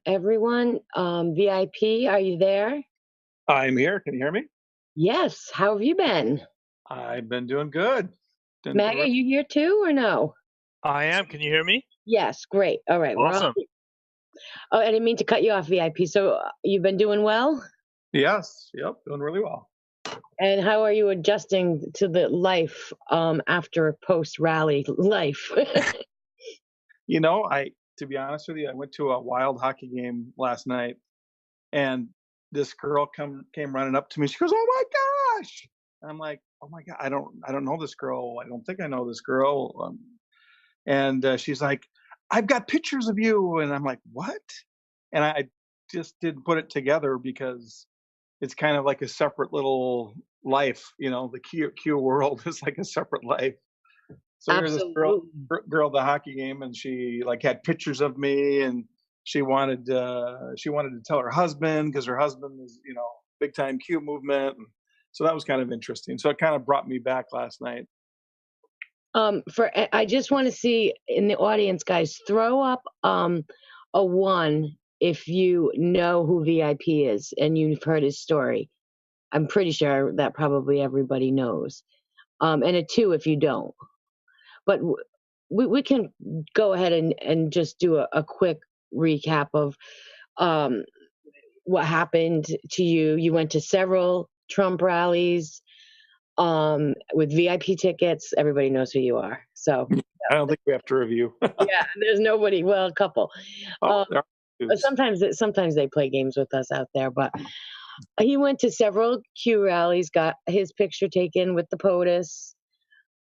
Everyone, VIP, are you there? I'm here. Can you hear me? Yes. How have you been? I've been doing good. Maggie, are you here too or no? I am. Can you hear me? Yes, great. All right, we're on. Awesome. Oh, I didn't mean to cut you off, VIP. So you've been doing well? Yes. Yep. Doing really well. And how are you adjusting to the life after post rally life? To be honest with you, I went to a wild hockey game last night, and this girl came running up to me. She goes, "Oh my gosh!" And I'm like, "Oh my god, I don't know this girl. I don't think I know this girl." And she's like, "I've got pictures of you," and I'm like, "What?" And I just didn't put it together because it's kind of like a separate little life. The Q world is like a separate life. So here's this girl, Absolutely. girl at the hockey game, and she like had pictures of me, and she wanted to tell her husband because her husband is big time Q movement, and so that was kind of interesting. So it kind of brought me back last night. I just want to see in the audience, guys, throw up a one if you know who VIP is and you've heard his story. I'm pretty sure that probably everybody knows. And a two if you don't. But we can go ahead and just do a quick recap of um, what happened to you. You went to several Trump rallies with VIP tickets. Everybody knows who you are. So I don't think we have to review. yeah, there's nobody. Well, a couple. Oh, there are But twos. sometimes they play games with us out there. But he went to several Q rallies, got his picture taken with the POTUS.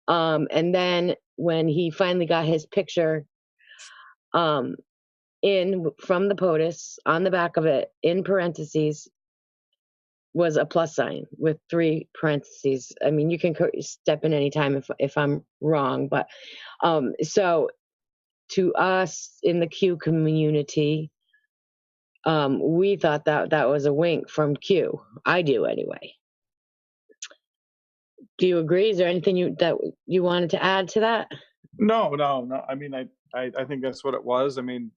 And then when he finally got his picture in from the POTUS, on the back of it, in parentheses, was a plus sign with three parentheses. I mean, you can step in anytime if I'm wrong, but so to us in the Q community, we thought that was a wink from Q. I do anyway. Do you agree? Is there anything that you wanted to add to that? No. I mean, I think that's what it was. I mean,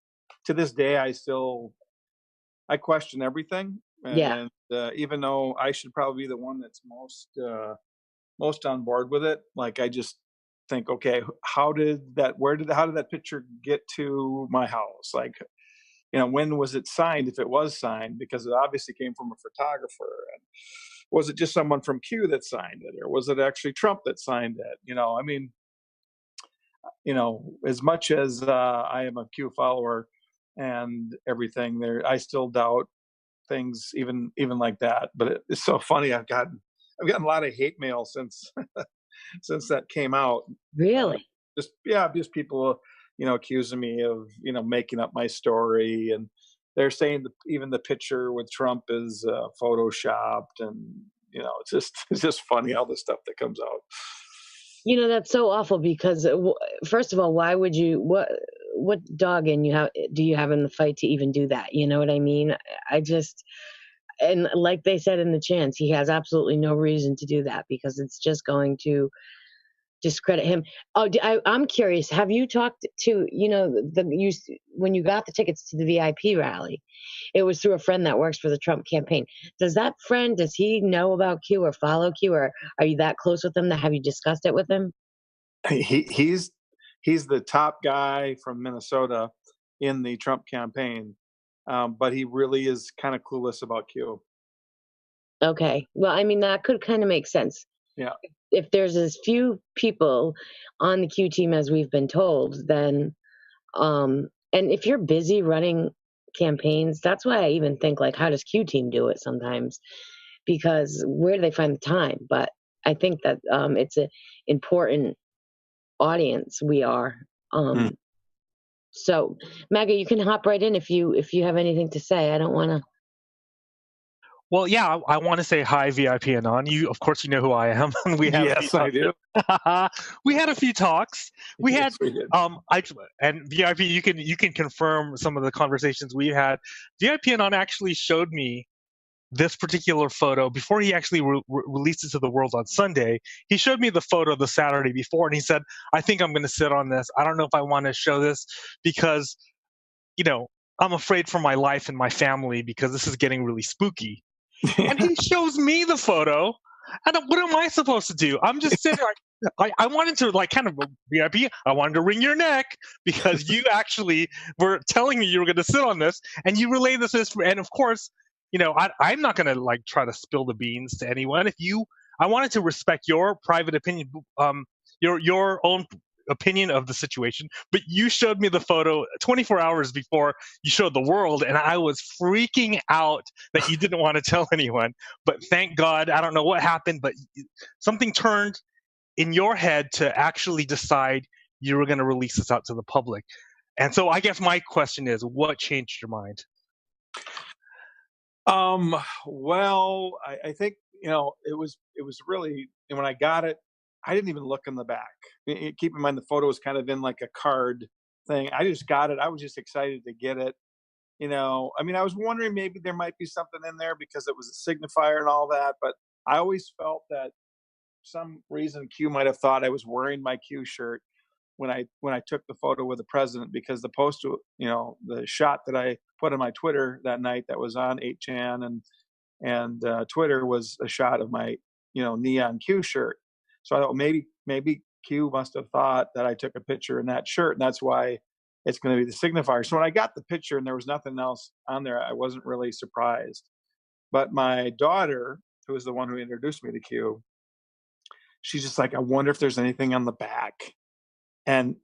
to this day, I question everything, Yeah. and even though I should probably be the one that's most on board with it, like I just think, okay, how did that picture get to my house? Like, when was it signed? If it was signed, because it obviously came from a photographer, and was it just someone from Q that signed it, or was it actually Trump that signed it? I mean, as much as I am a Q follower and everything, I still doubt things even like that. But it's so funny. I've gotten a lot of hate mail since since that came out. Really? Just people accusing me of making up my story, and they're saying that even the picture with Trump is photoshopped, and it's just funny all the stuff that comes out. That's so awful because first of all, why would you what dog in you do you have in the fight to even do that? You know what I mean? I just and like they said in the chants, he has absolutely no reason to do that because it's just going to discredit him. Oh, I'm curious. Have you talked to when you got the tickets to the VIP rally? It was through a friend that works for the Trump campaign. Does he know about Q or follow Q, or are you that close with him? Have you discussed it with him? He's the top guy from Minnesota in the Trump campaign, but he really is kind of clueless about Q. Okay. Well, I mean, that could kind of make sense. Yeah. If there's as few people on the Q team as we've been told, then, and if you're busy running campaigns, that's why I even think, like, how does Q team do it sometimes? Because where do they find the time? But I think that it's an important audience we are. So, Maggie, you can hop right in if you have anything to say. I don't want to. Well, yeah, I want to say hi, VIPanon. Of course, you know who I am. We have Yes, I do. We had a few talks. We Yes, had we did. and VIP. You can confirm some of the conversations we had. VIPanon actually showed me this particular photo before he actually released it to the world on Sunday. He showed me the photo the Saturday before, and he said, "I think I'm going to sit on this. I don't know if I want to show this because, I'm afraid for my life and my family because this is getting really spooky. And he shows me the photo. What am I supposed to do? I'm just sitting like, I wanted to like kind of VIP. I wanted to wring your neck because you actually were telling me you were going to sit on this, and you relayed this. And of course, I'm not going to like try to spill the beans to anyone. I wanted to respect your private opinion, your own opinion of the situation, but you showed me the photo 24 hours before you showed the world, and I was freaking out that you didn't want to tell anyone. But thank God, I don't know what happened, but something turned in your head to actually decide you were going to release this out to the public. And so I guess my question is, what changed your mind? Well, I think, it was really, and when I got it, I didn't even look in the back. Keep in mind, the photo was kind of in like a card thing. I just got it. I was just excited to get it. I mean, I was wondering maybe there might be something in there because it was a signifier and all that, but I always felt that some reason Q might have thought I was wearing my Q shirt when I took the photo with the president, because the the shot that I put on my Twitter that night that was on 8chan and Twitter was a shot of my neon Q shirt. So I thought maybe Q must have thought that I took a picture in that shirt, and that's why it's going to be the signifier. So when I got the picture and there was nothing else on there, I wasn't really surprised. But my daughter, who was the one who introduced me to Q, she's just like, I wonder if there's anything on the back. And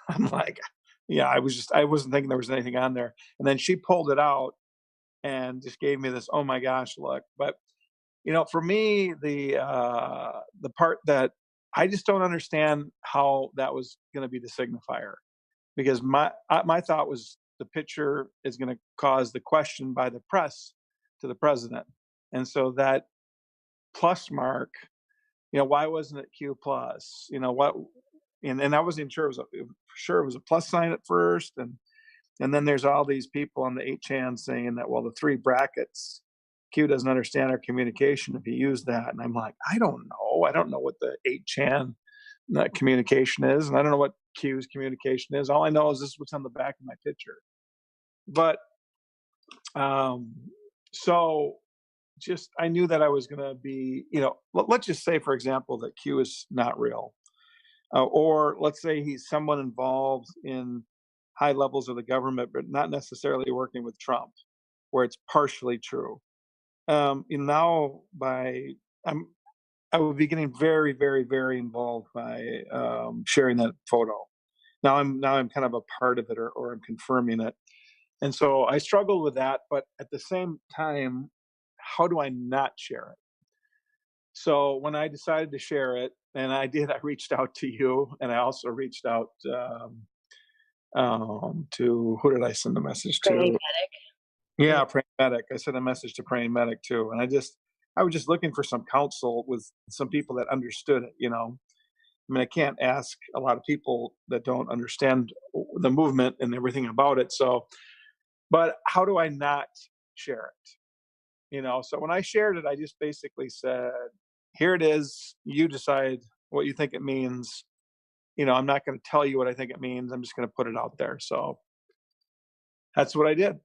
I'm like, yeah, I wasn't thinking there was anything on there. And then she pulled it out and just gave me this, oh my gosh, look. But for me, the part that I just don't understand how that was going to be the signifier, because my thought was the picture is going to cause the question by the press to the president, and so that plus mark, why wasn't it Q plus? What? And I wasn't even sure it was a plus sign at first, and then there's all these people on the 8chan saying that, well, the three brackets, Q doesn't understand our communication if you use that. And I'm like, I don't know. I don't know what the 8chan communication is, and I don't know what Q's communication is. All I know is this is what's on the back of my picture. But so just I knew that I was going to be, let's just say, for example, that Q is not real. Or let's say he's someone involved in high levels of the government, but not necessarily working with Trump, where it's partially true. Now I would be getting very, very, very involved by sharing that photo. Now I'm kind of a part of it, or I'm confirming it, and so I struggle with that. But at the same time, how do I not share it? So when I decided to share it, and I reached out to you, and I also reached out to, who did I send a message to? Praying medic. Yeah, Praying Medic. I sent a message to Praying Medic too, and I was just looking for some counsel with some people that understood it. I mean, I can't ask a lot of people that don't understand the movement and everything about it. So, but how do I not share it? So when I shared it, I just basically said, here it is. You decide what you think it means. I'm not going to tell you what I think it means. I'm just going to put it out there. So that's what I did.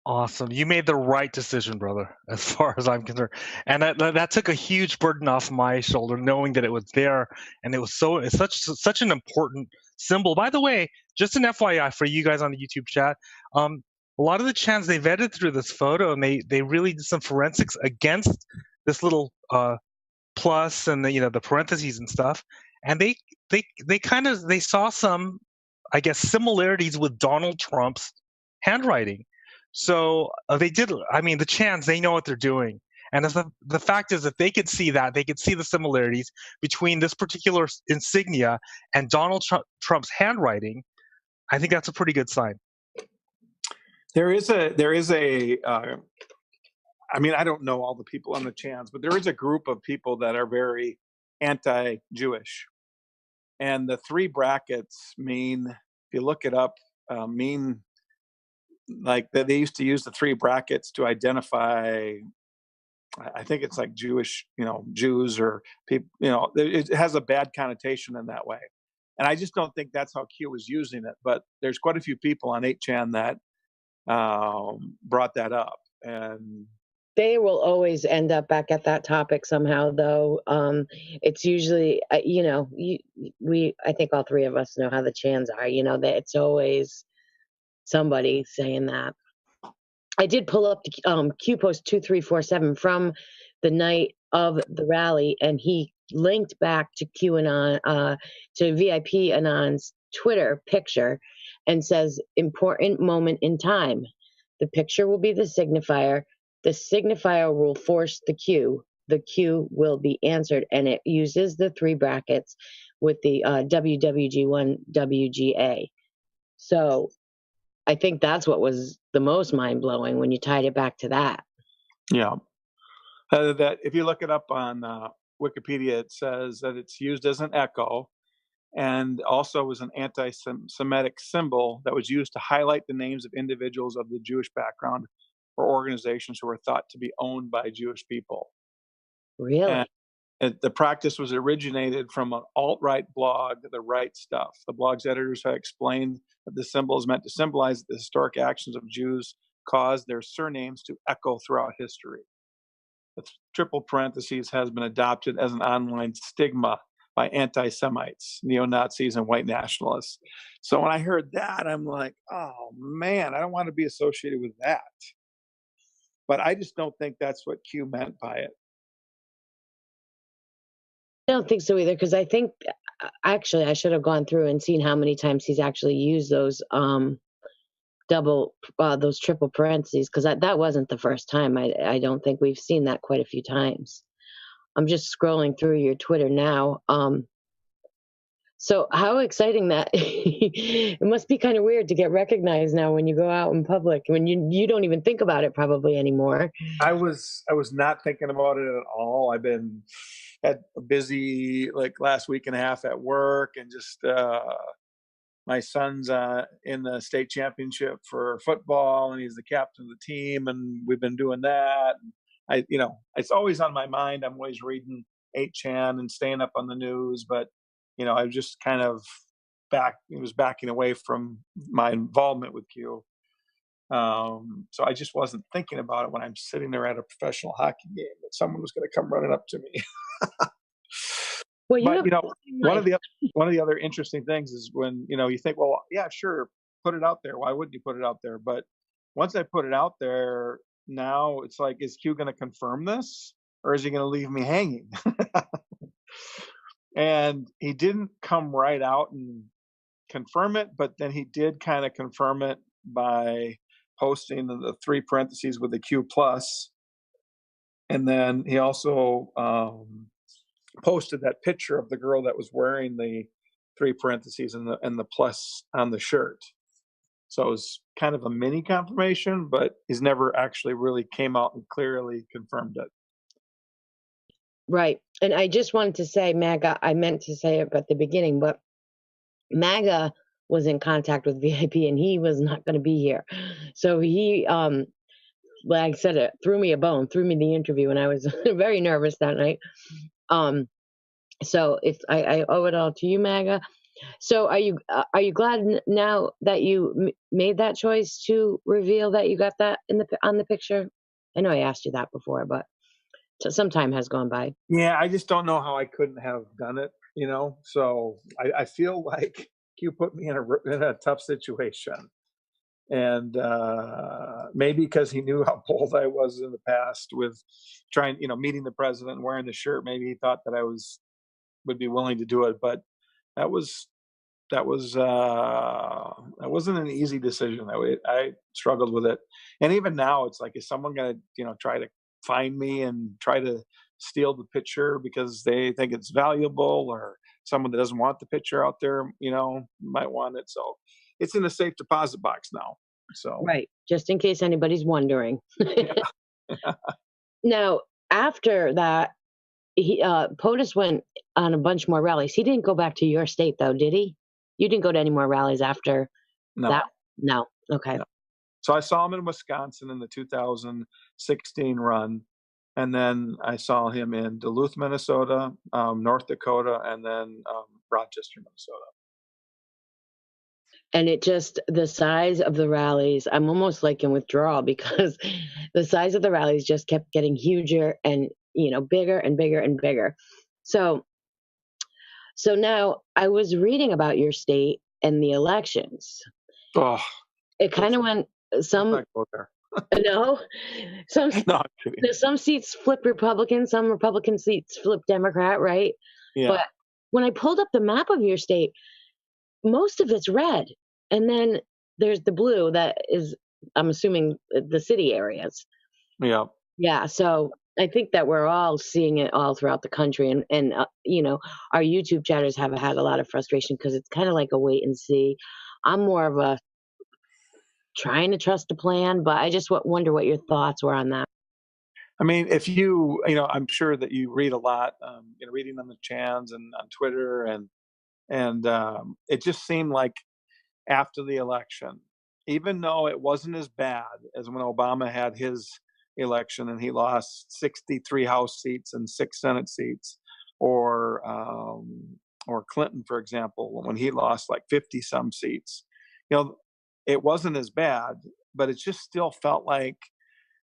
Awesome. You made the right decision, brother, as far as I'm concerned. And that took a huge burden off my shoulder, knowing that it was there, and it's such an important symbol. By the way, just an FYI for you guys on the YouTube chat, a lot of the chants, they vetted through this photo, and they really did some forensics against this little plus and the parentheses and stuff, and they saw some, I guess, similarities with Donald Trump's handwriting. So they did. I mean, the chants, they know what they're doing, and the fact is that they could see the similarities between this particular insignia and Donald Trump's handwriting. I think that's a pretty good sign. There is a. I mean, I don't know all the people on the chants, but there is a group of people that are very anti-Jewish, and the three brackets mean, if you look it up, mean like that they used to use the three brackets to identify, I think it's like Jewish, Jews or people, it has a bad connotation in that way. And I just don't think that's how Q was using it. But there's quite a few people on 8chan that brought that up. And they will always end up back at that topic somehow, though. It's usually, I think all three of us know how the Chans are, that it's always somebody saying that. I did pull up the Q post 2347 from the night of the rally, and he linked back to QAnon, to VIPanon's Twitter picture, and says, important moment in time. The picture will be the signifier. The signifier will force the Q. The Q will be answered, and it uses the 3 brackets with the WWG1 WGA. So I think that's what was the most mind-blowing when you tied it back to that. Yeah. That if you look it up on Wikipedia, it says that it's used as an echo, and also was an anti-Semitic symbol that was used to highlight the names of individuals of the Jewish background or organizations who were thought to be owned by Jewish people. Really? And the practice was originated from an alt-right blog, The Right Stuff. The blog's editors had explained that the symbol is meant to symbolize that the historic actions of Jews caused their surnames to echo throughout history. The triple parentheses has been adopted as an online stigma by anti-Semites, neo-Nazis, and white nationalists. So when I heard that, I'm like, oh man, I don't want to be associated with that. But I just don't think that's what Q meant by it. I don't think so either, because I think actually I should have gone through and seen how many times he's actually used those those triple parentheses, because that wasn't the first time. I don't think we've seen that quite a few times. I'm just scrolling through your Twitter now. So how exciting that it must be kind of weird to get recognized now when you go out in public, when you don't even think about it probably anymore. I was not thinking about it at all. I've been had a busy like last week and a half at work, and just my son's in the state championship for football, and he's the captain of the team, and we've been doing that. It's always on my mind. I'm always reading 8chan and staying up on the news, but I just kind of was backing away from my involvement with Q. So I just wasn't thinking about it when I'm sitting there at a professional hockey game that someone was going to come running up to me. Well, But one of the other interesting things is when you think, well, yeah, sure, put it out there. Why wouldn't you put it out there? But once I put it out there, now it's like, is Q going to confirm this, or is he going to leave me hanging? And he didn't come right out and confirm it, but then he did kind of confirm it by posting the 3 parentheses with the Q plus, and then he also posted that picture of the girl that was wearing the 3 parentheses and the plus on the shirt. So it was kind of a mini confirmation, but he's never actually really came out and clearly confirmed it. Right. And I just wanted to say, MAGA, I meant to say it at the beginning, but MAGA was in contact with VIP, and he was not going to be here. So he, like I said, it threw me a bone, threw me the interview, and I was very nervous that night. So I owe it all to you, MAGA. So are you glad now that you made that choice to reveal that you got that on the picture? I know I asked you that before, but some time has gone by. Yeah, I just don't know how I couldn't have done it, So I feel like Q put me in a tough situation, and maybe because he knew how bold I was in the past with trying, meeting the president and wearing the shirt. Maybe he thought that I would be willing to do it, but that wasn't an easy decision. I struggled with it, and even now, it's like, is someone going to try to find me and try to steal the picture because they think it's valuable, or someone that doesn't want the picture out there, might want it. So it's in a safe deposit box now. So right, just in case anybody's wondering. yeah. Now, after that, POTUS went on a bunch more rallies. He didn't go back to your state, though, did he? You didn't go to any more rallies after that? No. Okay. No. So I saw him in Wisconsin in the 2016 run, and then I saw him in Duluth, Minnesota, North Dakota, and then Rochester, Minnesota. And it just, the size of the rallies, I'm almost like in withdrawal because the size of the rallies just kept getting huger and, bigger and bigger and bigger. So now I was reading about your state and the elections. Oh, It kind of went some, let's not go there. no, some No, I'm kidding. some seats flip Republican, some Republican seats flip Democrat, right? Yeah. But when I pulled up the map of your state, most of it's red. And then there's the blue that is, I'm assuming, the city areas. Yeah. Yeah. So I think that we're all seeing it all throughout the country. And our YouTube chatters have had a lot of frustration because it's kind of like a wait and see. I'm more of a trying to trust the plan, but I just wonder what your thoughts were on that. I mean, if I'm sure that you read a lot, reading on the chans and on Twitter, and it just seemed like after the election, even though it wasn't as bad as when Obama had his election and he lost 63 House seats and 6 Senate seats, or Clinton, for example, when he lost like 50 some seats, it wasn't as bad, but it just still felt like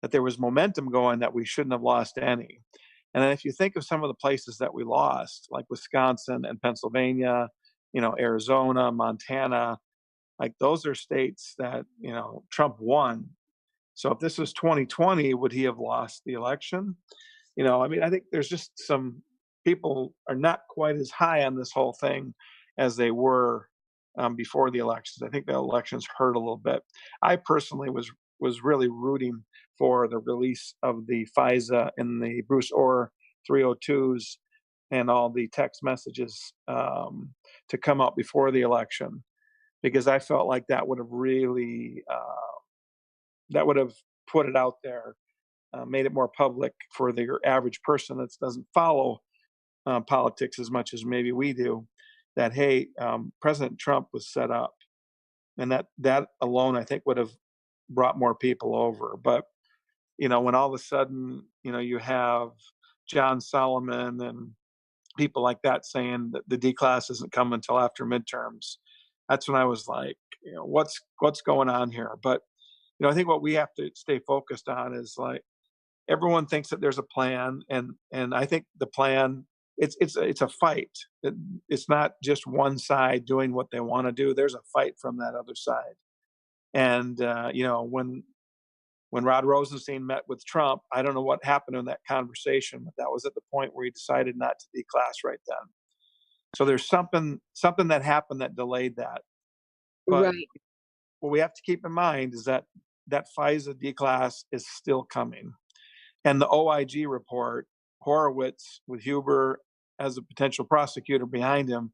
that there was momentum going that we shouldn't have lost any. And then if you think of some of the places that we lost, like Wisconsin and Pennsylvania, Arizona, Montana, like those are states that, Trump won. So if this was 2020, would he have lost the election? I mean, I think there's just some people are not quite as high on this whole thing as they were before the elections. I think the elections hurt a little bit. I personally was really rooting for the release of the FISA and the Bruce Orr 302s and all the text messages to come out before the election, because I felt like that would have really that would have put it out there, made it more public for the average person that doesn't follow politics as much as maybe we do. That hey, President Trump was set up, and that alone I think would have brought more people over. But when all of a sudden you have John Solomon and people like that saying that the D class isn't coming until after midterms, that's when I was like, what's going on here? But I think what we have to stay focused on is like everyone thinks that there's a plan, and I think the plan it's a fight. It's not just one side doing what they want to do. There's a fight from that other side. And when Rod Rosenstein met with Trump, I don't know what happened in that conversation, but that was at the point where he decided not to declass right then. So there's something that happened that delayed that. But Right. what we have to keep in mind is that FISA declass is still coming. And the OIG report, Horowitz with Huber as a potential prosecutor behind him,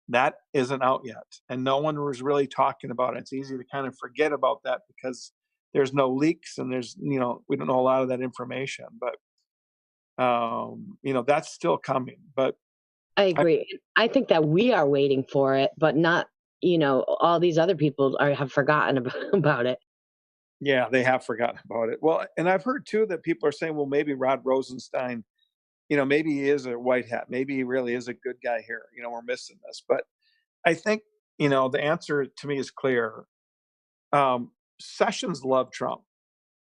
that isn't out yet. And no one was really talking about it. It's easy to kind of forget about that because there's no leaks and there's, we don't know a lot of that information. But, that's still coming. But I agree. I think that we are waiting for it, but not, all these other people have forgotten about it. yeah, they have forgotten about it. Well, and I've heard too that people are saying, well, maybe Rod Rosenstein, maybe he is a white hat. Maybe he really is a good guy here. We're missing this. But I think, the answer to me is clear. Sessions loved Trump,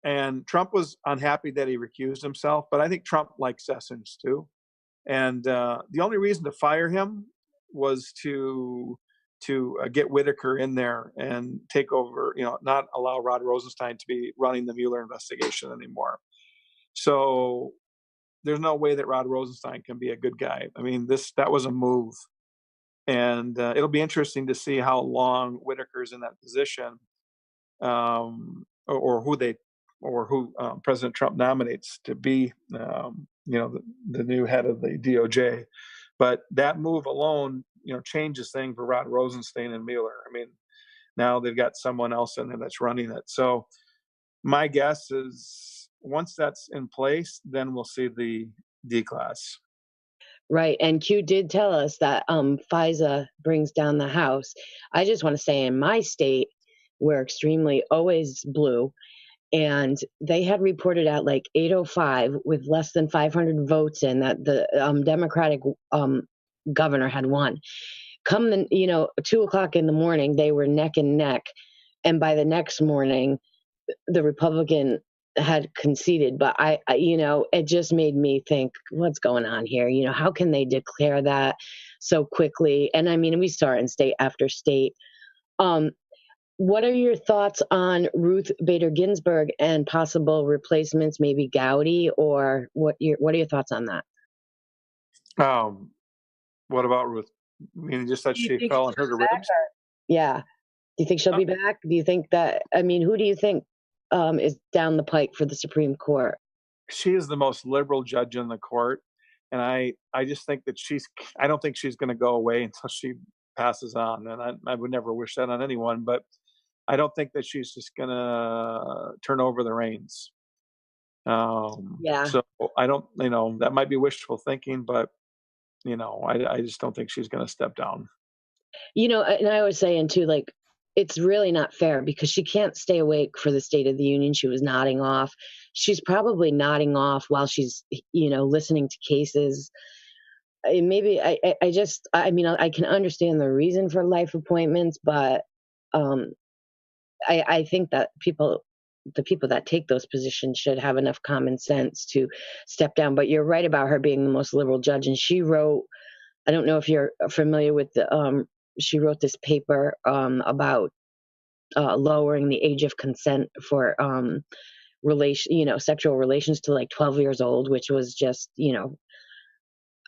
and Trump was unhappy that he recused himself. But I think Trump likes Sessions too. And the only reason to fire him was to get Whitaker in there and take over, not allow Rod Rosenstein to be running the Mueller investigation anymore. So there's no way that Rod Rosenstein can be a good guy. I mean, that was a move. And it'll be interesting to see how long Whitaker's in that position, or who President Trump nominates to be, the new head of the DOJ. But that move alone, changes things for Rod Rosenstein and Mueller. I mean, now they've got someone else in there that's running it. So my guess is once that's in place, then we'll see the D class. Right. And Q did tell us that FISA brings down the House. I just want to say in my state, we're extremely always blue. And they had reported out like 805 with less than 500 votes in that the Democratic governor had won. come 2 o'clock in the morning, they were neck and neck. And by the next morning, the Republican had conceded. But it just made me think, what's going on here? How can they declare that so quickly? And I mean, we saw it in state after state. What are your thoughts on Ruth Bader Ginsburg and possible replacements, maybe Gowdy, or what are your thoughts on that? What about Ruth? I mean, just that Do you she think fell and she'll hurt her be back? ribs? Yeah. Do you think she'll Uh, be back? Do you think that, I mean, who do you think is down the pike for the Supreme Court? She is the most liberal judge in the court, and I just think that I don't think she's going to go away until she passes on, and I would never wish that on anyone, but I don't think that she's just going to turn over the reins. Yeah. So I don't, that might be wishful thinking, but I just don't think she's going to step down. And I was saying too, like, it's really not fair because she can't stay awake for the State of the Union. She was nodding off. She's probably nodding off while she's, listening to cases. Maybe I mean, I can understand the reason for life appointments, but um, I think that the people that take those positions should have enough common sense to step down. But you're right about her being the most liberal judge. And she wrote, I don't know if you're familiar with she wrote this paper about lowering the age of consent for sexual relations to like 12 years old, which was just,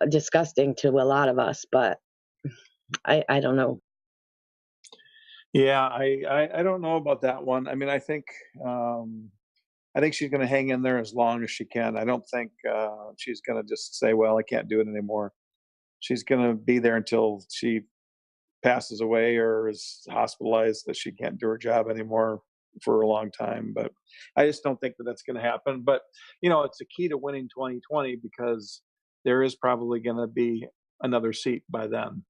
disgusting to a lot of us. But I don't know. Yeah, I don't know about that one. I mean, I think she's going to hang in there as long as she can. I don't think she's going to just say, "Well, I can't do it anymore." She's going to be there until she passes away or is hospitalized that she can't do her job anymore for a long time. But I just don't think that that's going to happen. But it's a key to winning 2020 because there is probably going to be another seat by then.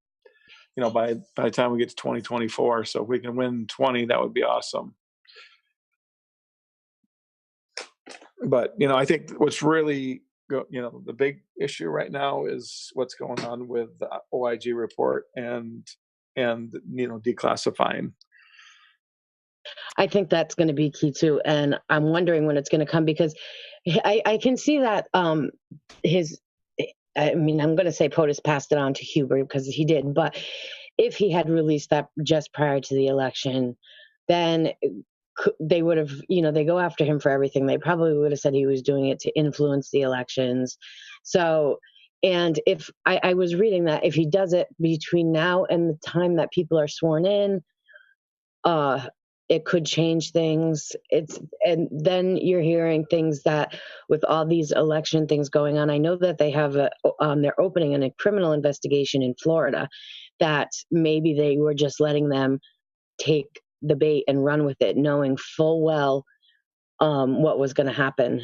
By the time we get to 2024. So if we can win 20, that would be awesome. But I think what's really the big issue right now is what's going on with the OIG report and declassifying. I think that's going to be key too, and I'm wondering when it's going to come because I can see that his. I mean, I'm going to say POTUS passed it on to Huber because he did, but if he had released that just prior to the election, then they would have, they go after him for everything. They probably would have said he was doing it to influence the elections. So, and if I was reading that if he does it between now and the time that people are sworn in, it could change things. And then you're hearing things that with all these election things going on, I know that they have they're opening a criminal investigation in Florida that maybe they were just letting them take the bait and run with it, knowing full well what was going to happen,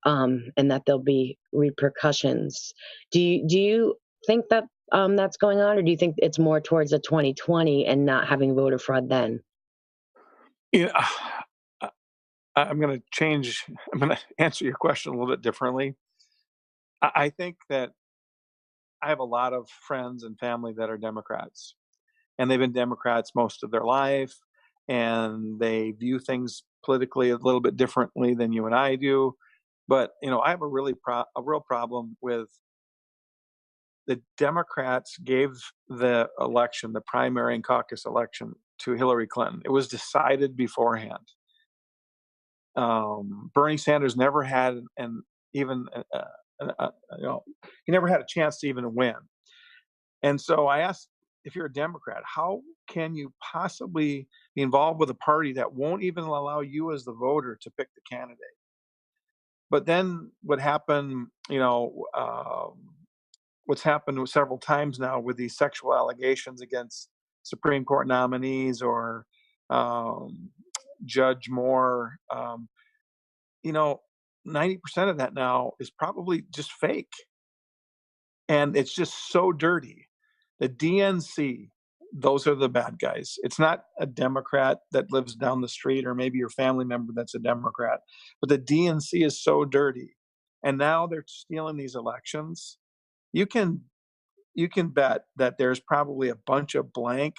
and that there'll be repercussions. Do you think that that's going on, or do you think it's more towards a 2020 and not having voter fraud then? I'm going to change. I'm going to answer your question a little bit differently. I think that I have a lot of friends and family that are Democrats, and they've been Democrats most of their life, and they view things politically a little bit differently than you and I do. But I have a real problem with the Democrats gave the election, the primary and caucus election, to Hillary Clinton. It was decided beforehand. Bernie Sanders never had he never had a chance to even win. And so I asked, if you're a Democrat, how can you possibly be involved with a party that won't even allow you as the voter to pick the candidate? But then what happened, what's happened several times now with these sexual allegations against Supreme Court nominees or Judge Moore, 90% of that now is probably just fake. And it's just so dirty. The DNC, those are the bad guys. It's not a Democrat that lives down the street or maybe your family member that's a Democrat, but the DNC is so dirty. And now they're stealing these elections. You can you can bet that there's probably a bunch of blank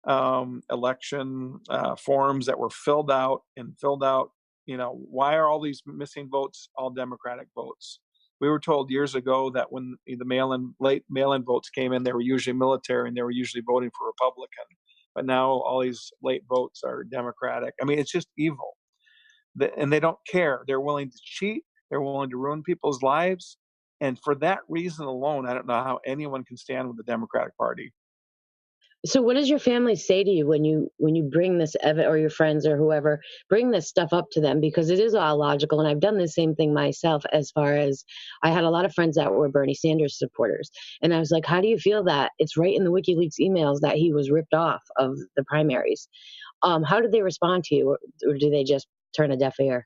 election forms that were filled out and filled out. Why are all these missing votes all Democratic votes? We were told years ago that when the late mail-in votes came in, they were usually military and they were usually voting for Republican. But now all these late votes are Democratic. I mean, it's just evil. And they don't care. They're willing to cheat. They're willing to ruin people's lives. And for that reason alone, I don't know how anyone can stand with the Democratic Party. So what does your family say to you when you bring this or your friends or whoever bring this stuff up to them? Because it is all logical, and I've done the same thing myself. As far as I had a lot of friends that were Bernie Sanders supporters, and I was like, "How do you feel that it's right in the WikiLeaks emails that he was ripped off of the primaries?" How did they respond to you, or do they just turn a deaf ear?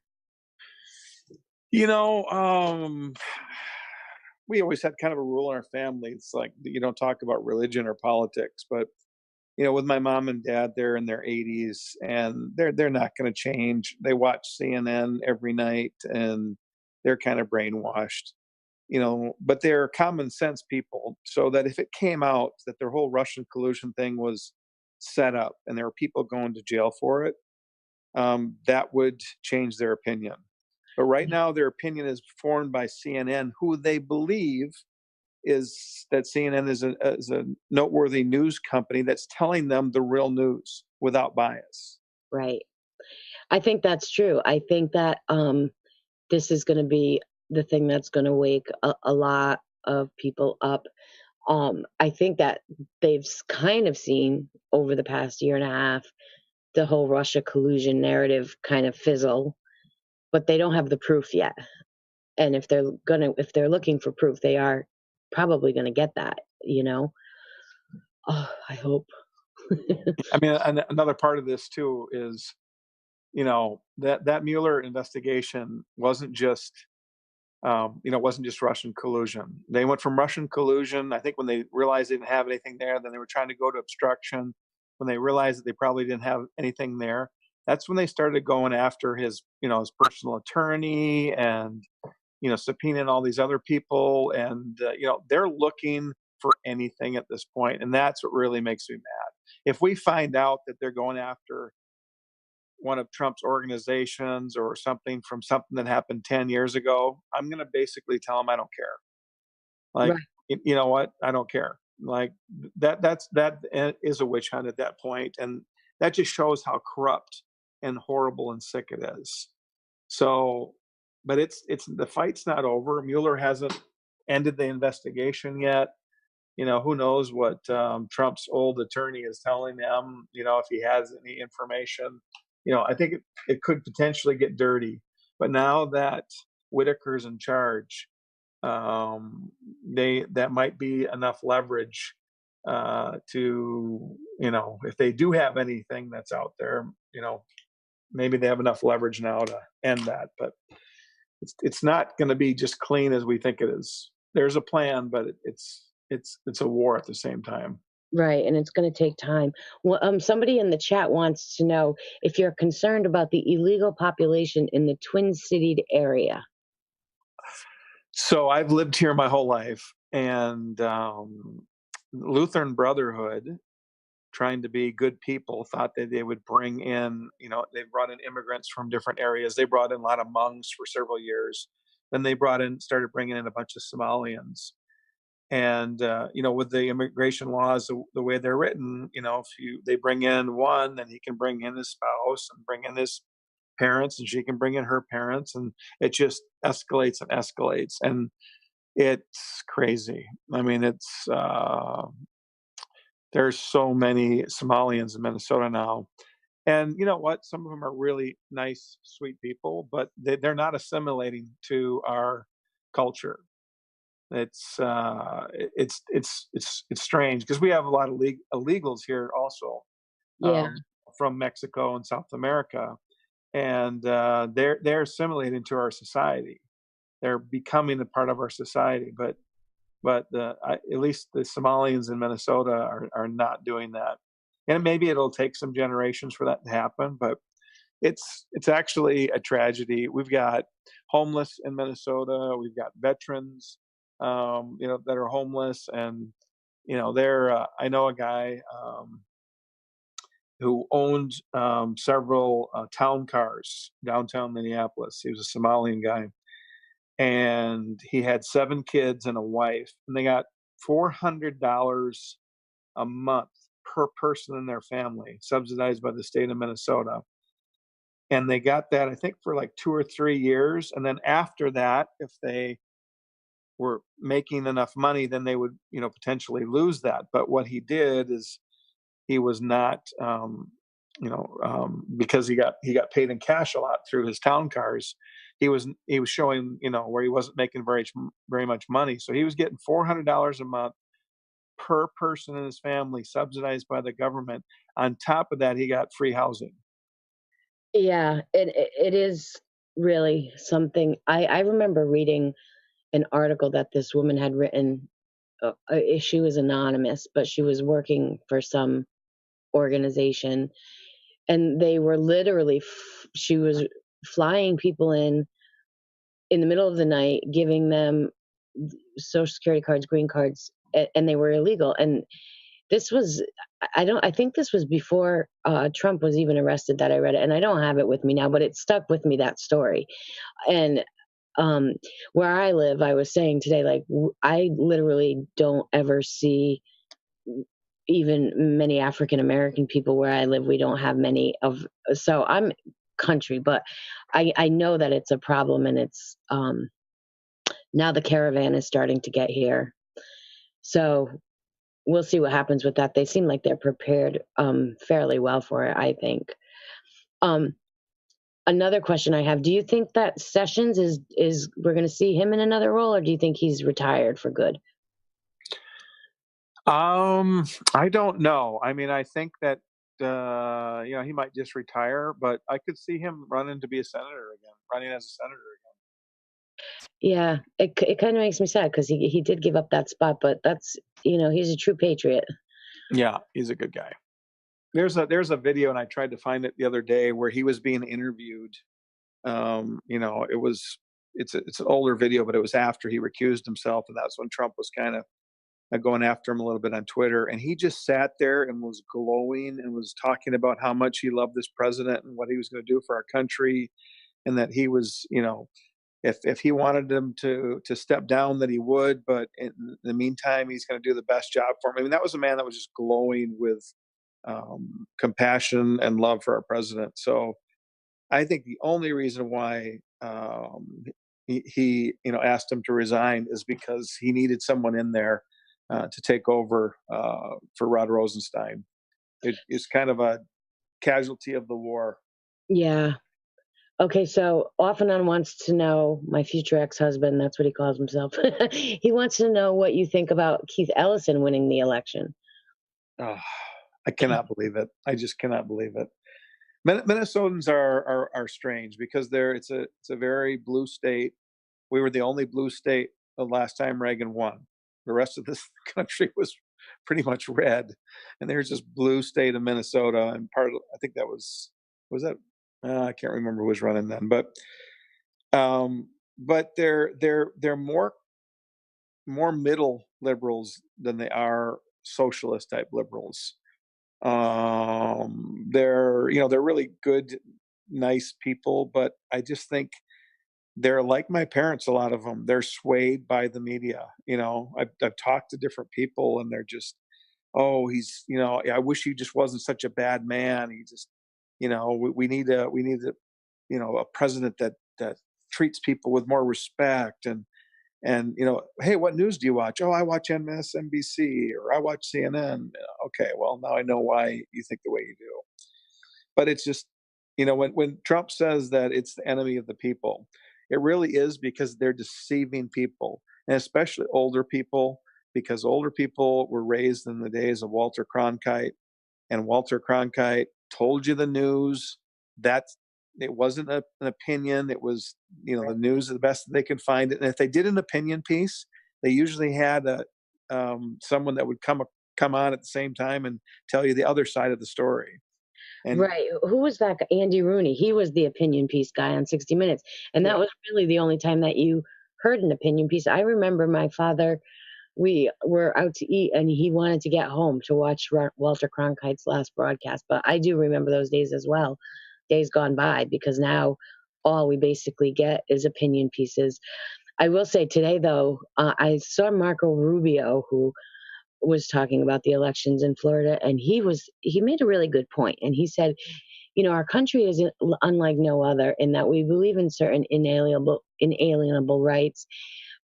You know, we always had kind of a rule in our family. It's like you don't talk about religion or politics, but with my mom and dad, they're in their 80s and they're not going to change. They watch CNN every night and they're kind of brainwashed, but they're common sense people. So that if it came out that their whole Russian collusion thing was set up and there were people going to jail for it, that would change their opinion. But right now, their opinion is formed by CNN, who they believe that CNN is a noteworthy news company that's telling them the real news without bias. Right. I think that's true. I think that this is going to be the thing that's going to wake a lot of people up. I think that they've kind of seen over the past year and a half the whole Russia collusion narrative kind of fizzle, but they don't have the proof yet. And if they're looking for proof, they are probably gonna get that. Oh, I hope. I mean, another part of this too is, that Mueller investigation wasn't just Russian collusion. They went from Russian collusion, I think when they realized they didn't have anything there, then they were trying to go to obstruction. When they realized that they probably didn't have anything there, that's when they started going after his personal attorney and, subpoenaing all these other people. And, they're looking for anything at this point. And that's what really makes me mad. If we find out that they're going after one of Trump's organizations or something from something that happened 10 years ago, I'm going to basically tell them I don't care. Like, Right. you know what? I don't care. Like that is a witch hunt at that point, and that just shows how corrupt and horrible and sick it is. So, but it's the fight's not over. Mueller hasn't ended the investigation yet. Who knows what Trump's old attorney is telling them, if he has any information. I think it could potentially get dirty. But now that Whitaker's in charge, that might be enough leverage to, if they do have anything that's out there, maybe they have enough leverage now to end that. But it's not going to be just clean as we think it is. There's a plan, but it's a war at the same time. Right, and it's going to take time. Well, somebody in the chat wants to know if you're concerned about the illegal population in the Twin Cities area. So I've lived here my whole life, and Lutheran Brotherhood, trying to be good people, thought that they would bring in, they brought in immigrants from different areas. They brought in a lot of Hmongs for several years. Then they started bringing in a bunch of Somalians. And with the immigration laws the way they're written, if they bring in one, then he can bring in his spouse and bring in his parents, and she can bring in her parents, and it just escalates and escalates, and it's crazy. I mean, there's so many Somalians in Minnesota now, and you know what? Some of them are really nice, sweet people, but they're not assimilating to our culture. It's strange because we have a lot of illegals here also, Yeah. from Mexico and South America, and they're assimilating to our society. They're becoming a part of our society, but at least the Somalians in Minnesota are not doing that. And maybe it'll take some generations for that to happen, but it's actually a tragedy. We've got homeless in Minnesota. We've got veterans, that are homeless, and I know a guy who owned several town cars downtown Minneapolis. He was a Somalian guy, and he had 7 kids and a wife, and they got $400 a month per person in their family, subsidized by the state of Minnesota. And they got that, I think, for like 2 or 3 years. And then after that, if they were making enough money, then they would, potentially lose that. But what he did is he was not, because he got paid in cash a lot through his town cars. He was showing, where he wasn't making very much money. So he was getting $400 a month per person in his family, subsidized by the government. On top of that, he got free housing. Yeah, it is really something. I remember reading an article that this woman had written. She was anonymous, but she was working for some organization, and they were literally she was flying people in the middle of the night, giving them social security cards, green cards, and they were illegal. And this was, I think this was before Trump was even arrested that I read it, and I don't have it with me now, but it stuck with me, that story. And where I live, I was saying today, like, I literally don't ever see even many African American people where I live. We don't have many of, so I'm country, but I know that it's a problem, and it's now the caravan is starting to get here. So we'll see what happens with that. They seem like they're prepared fairly well for it, I think. Another question I have, do you think that Sessions is we're going to see him in another role, or do you think he's retired for good? I don't know. I mean, I think that he might just retire, but I could see him running to be a senator again, running as a senator Yeah, it kind of makes me sad because he did give up that spot, but that's, he's a true patriot. again. Yeah, he's a good guy. There's a video, and I tried to find it the other day, where he was being interviewed. It's an older video, but it was after he recused himself, and that's when Trump was kind of going after him a little bit on Twitter. And he just sat there and was glowing and was talking about how much he loved this president and what he was going to do for our country, and that he was, if he wanted him to step down, that he would, but in the meantime, he's going to do the best job for him. I mean, that was a man that was just glowing with compassion and love for our president. So I think the only reason why he asked him to resign is because he needed someone in there to take over for Rod Rosenstein. It's kind of a casualty of the war. Yeah. Okay, so Off and On wants to know, my future ex-husband, that's what he calls himself. He wants to know what you think about Keith Ellison winning the election. Oh, I cannot believe it. I just cannot believe it. Minnesotans are strange because it's a very blue state. We were the only blue state the last time Reagan won. The rest of this country was pretty much red, and there's this blue state of Minnesota, and I think that was that. I can't remember who was running then, but they're more middle liberals than they are socialist type liberals. They're really good, nice people, but I just think they're like my parents. A lot of them, they're swayed by the media. I've talked to different people, and they're just, oh, he's, I wish he just wasn't such a bad man. He just, we need a a president that treats people with more respect. And hey, what news do you watch? Oh, I watch MSNBC, or I watch CNN. Okay, well, now I know why you think the way you do. But it's just, when Trump says that it's the enemy of the people, it really is, because they're deceiving people, and especially older people, because older people were raised in the days of Walter Cronkite, and Walter Cronkite told you the news. It wasn't an opinion. It was, the news, the best that they could find it. And if they did an opinion piece, they usually had someone that would come on at the same time and tell you the other side of the story. And right. Who was that guy? Andy Rooney. He was the opinion piece guy on 60 Minutes. And that was really the only time that you heard an opinion piece. I remember my father we were out to eat, and he wanted to get home to watch Walter Cronkite's last broadcast. But I do remember those days as well, days gone by, because now all we basically get is opinion pieces. I will say today, though, I saw Marco Rubio, who was talking about the elections in Florida, and he made a really good point. And he said, our country is unlike no other in that we believe in certain inalienable rights,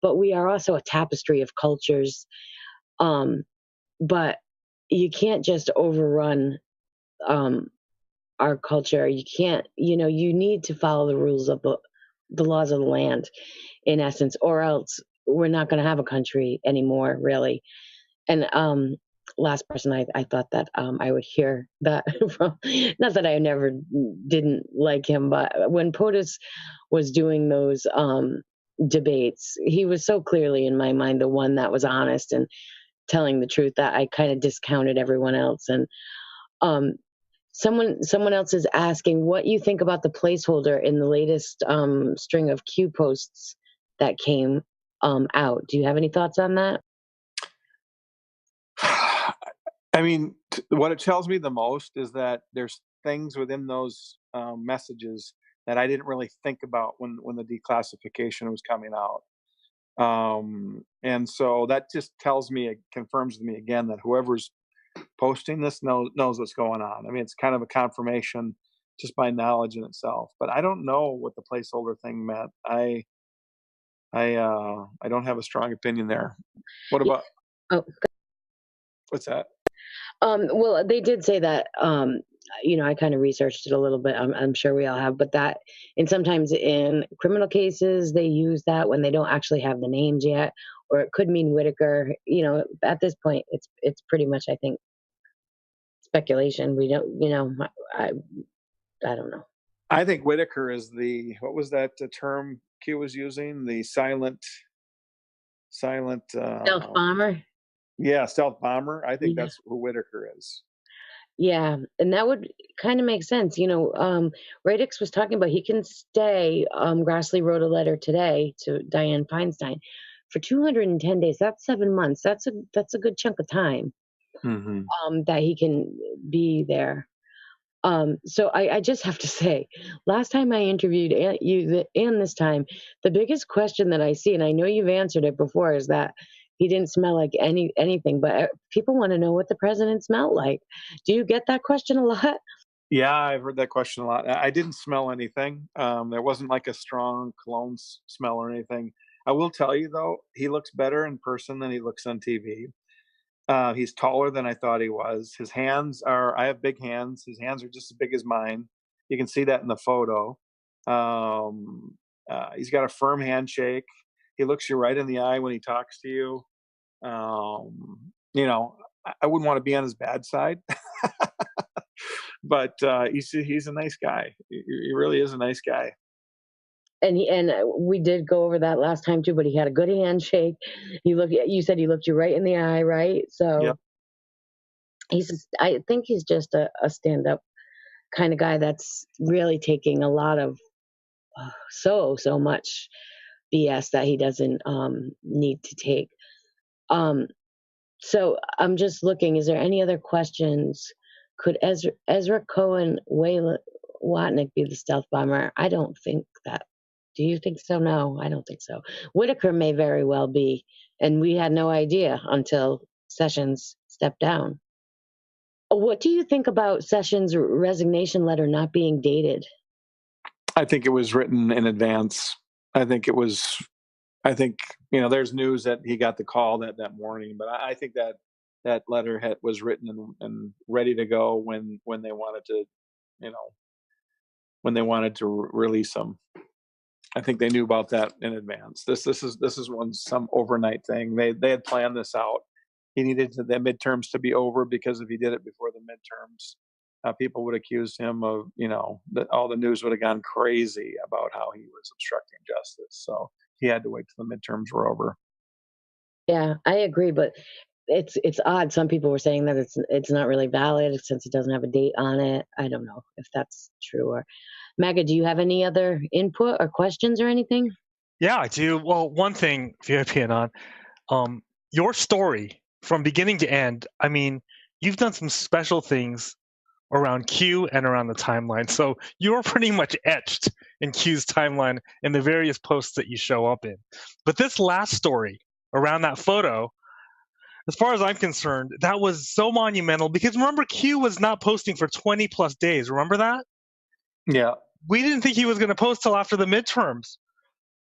but we are also a tapestry of cultures. But you can't just overrun our culture. You can't, you need to follow the rules of the laws of the land, in essence, or else we're not going to have a country anymore, really. And last person I thought that I would hear that from, not that I never didn't like him, but when POTUS was doing those debates, he was so clearly in my mind the one that was honest and telling the truth that I kind of discounted everyone else. And someone else is asking what you think about the placeholder in the latest string of Q posts that came out. Do you have any thoughts on that? I mean, what it tells me the most is that there's things within those messages that I didn't really think about when the declassification was coming out. And so that just confirms to me again that whoever's posting this knows what's going on. I mean, it's kind of a confirmation just by knowledge in itself. But I don't know what the placeholder thing meant. I don't have a strong opinion there. What about? Oh, what's that? Well, they did say that, I kind of researched it a little bit. I'm sure we all have, but and sometimes in criminal cases, they use that when they don't actually have the names yet, or it could mean Whitaker. At this point, it's pretty much, I think, speculation. We don't, I don't know. I think Whitaker is what was that term Q was using? The silent Stealth bomber. Yeah, stealth bomber. I think that's who Whitaker is. Yeah, and that would kind of make sense. Radix was talking about he can stay. Grassley wrote a letter today to Dianne Feinstein for 210 days. That's 7 months. That's a good chunk of time that he can be there. So I just have to say, last time I interviewed you and this time, the biggest question that I see, and I know you've answered it before, is that he didn't smell like anything, but people want to know what the president smelled like. Do you get that question a lot? Yeah, I've heard that question a lot. I didn't smell anything. There wasn't like a strong cologne smell or anything. I will tell you though, he looks better in person than he looks on TV. He's taller than I thought he was. I have big hands. His hands are just as big as mine. You can see that in the photo. He's got a firm handshake. He looks you right in the eye when he talks to you. I wouldn't want to be on his bad side, but he's a nice guy. He really is a nice guy. And we did go over that last time too, but he had a good handshake. You said he looked you right in the eye, right? So yep. I think he's just a stand-up kind of guy that's really taking a lot of so much BS that he doesn't need to take. So I'm just looking, is there any other questions? Could Ezra Cohen Watnick be the stealth bomber? I don't think that. Do you think so? No, I don't think so. Whitaker may very well be, and we had no idea until Sessions stepped down. What do you think about Sessions' resignation letter not being dated? I think it was written in advance. I think there's news that he got the call that morning, but I think that letter was written and ready to go when they wanted to release him. I think they knew about that in advance. This is some overnight thing. They had planned this out. He needed the midterms to be over, because if he did it before the midterms, people would accuse him of, all the news would have gone crazy about how he was obstructing justice. So he had to wait till the midterms were over. Yeah, I agree, but it's odd. Some people were saying that it's not really valid since it doesn't have a date on it. I don't know if that's true. Or Maga, do you have any other input or questions or anything? Yeah, I do. Well, one thing, VIPanon, your story from beginning to end, I mean, you've done some special things around Q and around the timeline. So you're pretty much etched in Q's timeline in the various posts that you show up in. But this last story around that photo, as far as I'm concerned, that was so monumental because remember, Q was not posting for 20 plus days. Remember that? Yeah. We didn't think he was going to post till after the midterms.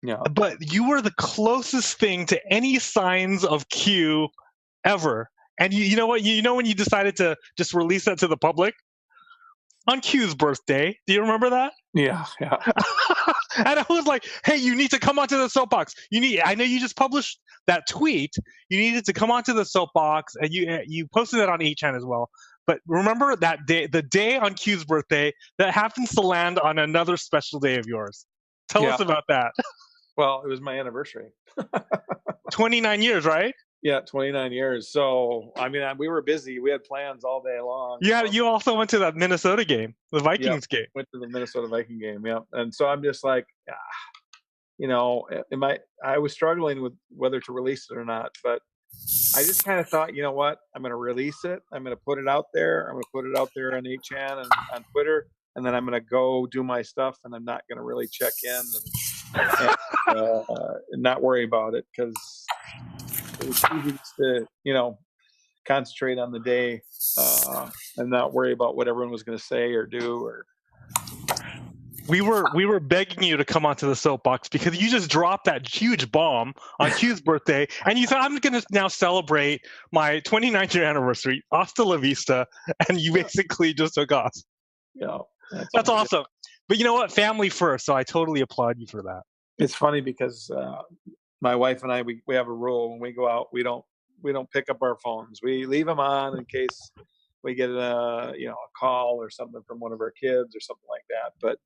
Yeah. But you were the closest thing to any signs of Q ever. And you know what? You know when you decided to just release that to the public? On Q's birthday. Do you remember that? Yeah. Yeah. And I was like, hey, you need to come onto the soapbox. I know you just published that tweet. You needed to come onto the soapbox, and you posted that on 8chan as well. But remember that day, the day on Q's birthday, that happens to land on another special day of yours. Tell us about that. Well, it was my anniversary. 29 years, right? Yeah, 29 years. So, I mean, we were busy. We had plans all day long. Yeah, you also went to that Minnesota game, the Vikings game. Went to the Minnesota Viking game, yeah. And so I'm just like, you know, I was struggling with whether to release it or not, but I just kind of thought, you know what? I'm going to release it. I'm going to put it out there. I'm going to put it out there on 8chan and on Twitter, and then I'm going to go do my stuff, and I'm not going to really check in and not worry about it because it was easy to, you know, concentrate on the day and not worry about what everyone was going to say or do. Or we were begging you to come onto the soapbox because you just dropped that huge bomb on Q's birthday, and you said, I'm going to now celebrate my 29th year anniversary, hasta la vista, and you basically just took off. Yeah, that's awesome. But you know what? Family first, so I totally applaud you for that. It's funny because my wife and I, we have a rule: when we go out, we don't pick up our phones. We leave them on in case we get a call or something from one of our kids or something like that.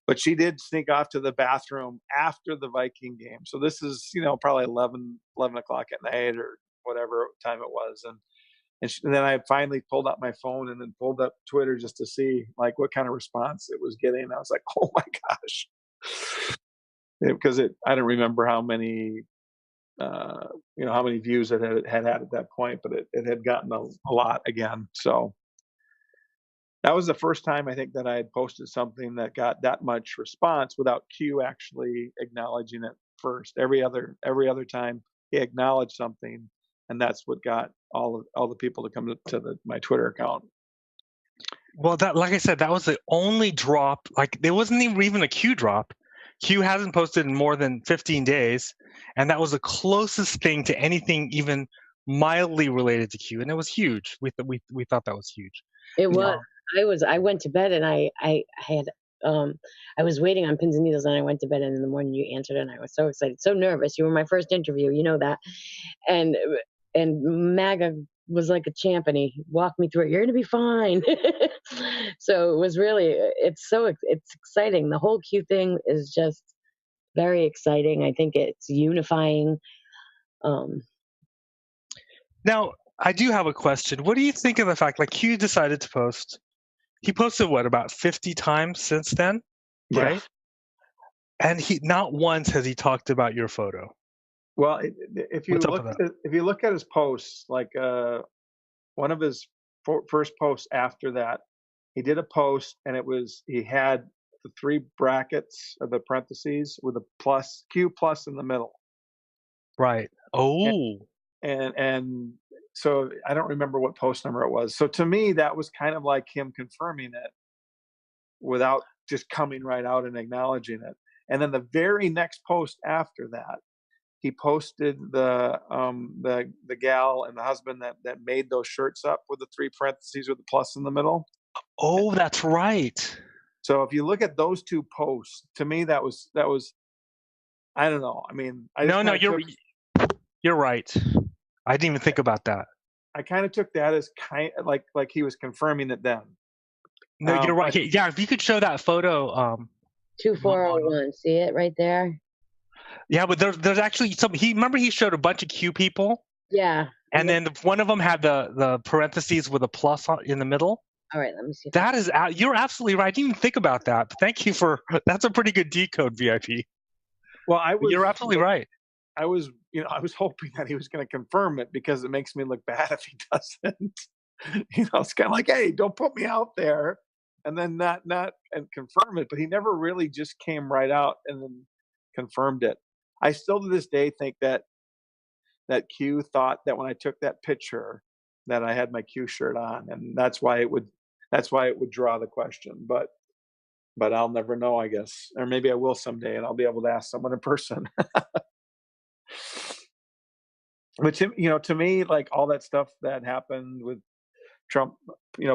But she did sneak off to the bathroom after the Viking game. So this is, you know, probably 11 o'clock at night or whatever time it was. And then I finally pulled out my phone and then pulled up Twitter just to see like what kind of response it was getting. I was like, oh my gosh. Because I don't remember how many how many views it had at that point, but it had gotten a lot again. So that was the first time I think that I had posted something that got that much response without Q actually acknowledging it first. Every other time he acknowledged something, and that's what got all the people to come to my Twitter account. Well, that, like I said, that was the only drop. Like there wasn't even a Q drop. Q hasn't posted in more than 15 days, and that was the closest thing to anything even mildly related to Q, and it was huge. We thought that was huge. It was. I went to bed and I had I was waiting on pins and needles, and I went to bed, and in the morning you answered, and I was so excited, so nervous. You were my first interview, you know that, and Maga was like a champ, and he walked me through it. You're gonna be fine. So it was really, it's exciting. The whole Q thing is just very exciting. I think it's unifying. Now, I do have a question. What do you think of the fact, like, Q decided to post? He posted about 50 times since then, right? Yeah. And he not once has he talked about your photo. Well, if you look at his posts, like one of his first posts after that, he did a post, and he had the 3 brackets of the parentheses with a plus, Q plus in the middle. Right. Oh. And so I don't remember what post number it was. So to me, that was kind of like him confirming it without just coming right out and acknowledging it. And then the very next post after that, he posted the gal and the husband that made those shirts up with the 3 parentheses with the plus in the middle. Oh, that's right. So if you look at those 2 posts, to me that was I don't know. I mean, you're right. I didn't even think about that. I kind of took that as like he was confirming it then. No, you're right. Yeah, if you could show that photo. 2401. See it right there? Yeah, but there's actually some. He showed a bunch of Q people. Yeah. And then one of them had the parentheses with a plus in the middle. All right, let me see. You're absolutely right. I didn't even think about that. Thank you that's a pretty good decode, VIP. Well, you're absolutely right. I was hoping that he was going to confirm it because it makes me look bad if he doesn't. It's kind of like, hey, don't put me out there, and then not and confirm it. But he never really just came right out and then confirmed it. I still to this day think that Q thought that when I took that picture that I had my Q shirt on, and that's why it would draw the question. But I'll never know, I guess, or maybe I will someday, and I'll be able to ask someone in person. But to me, like all that stuff that happened with Trump,